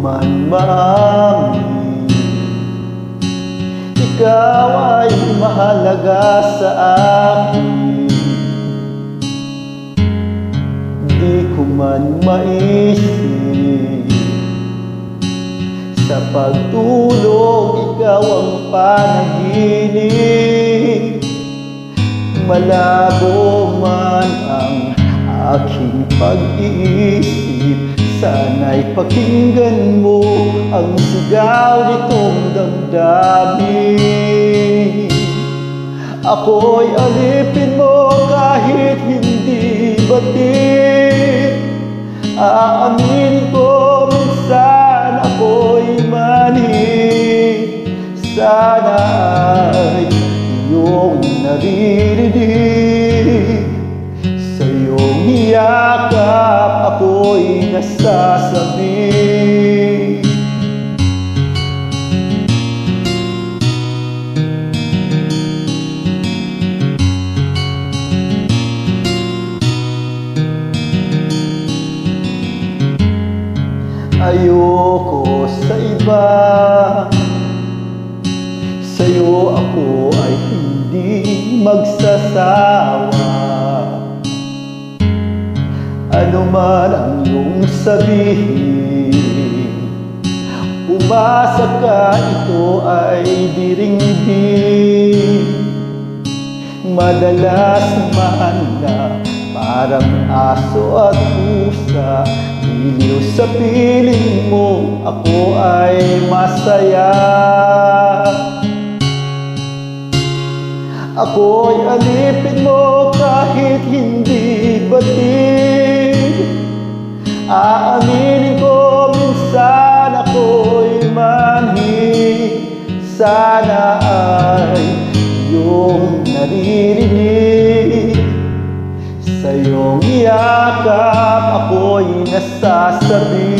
man maamin, ikaw ay mahalaga sa akin. Di ko man maisip, sa pagtulog ikaw ang panaginip. Malabo man ang aking pag-iisip, sana'y pakinggan mo ang sigaw nitong damdamin. Ako'y alipin mo kahit hindi batid. Aaminin ko minsan ako'y mali. Sana ay iyong naririnig, sa iyong yakap ako'y nasasabi. Ayoko sa iba, sa'yo ako ay hindi magsasawa. Ano man ang iyong sabihin, umasa ka ito ay diringgin. Madalas man na parang aso at pusa, iliw sa piling mo ako ay masaya. Ako'y alipin mo kahit hindi batid. Aaminin ko minsan ako'y manhid. Sana ay iyong naririnig, sa iyong yakap ako'y nasasabi.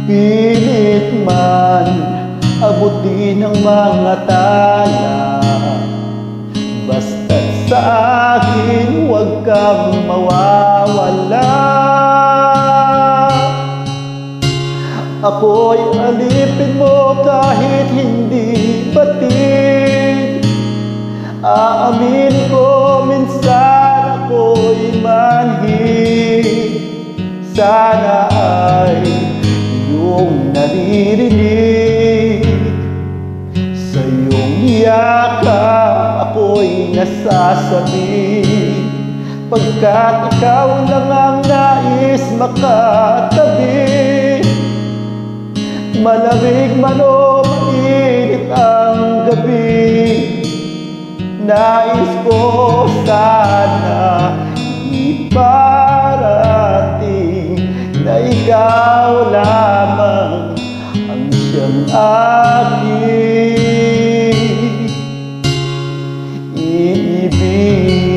Pilit man abutin ng mga tala, basta't sa akin huwag kang mawawala. Ako'y alipin mo kahit hindi batid. Aamin ko minsan ako'y manhid. Sana ay iyong naririnig, sa iyong yakap ako'y nasasabi. Pagkat ikaw lang ang nais makatabi, malamig man o mainit ang gabi, nais ko sana iparating na ikaw lamang ang siyang aking iibigin.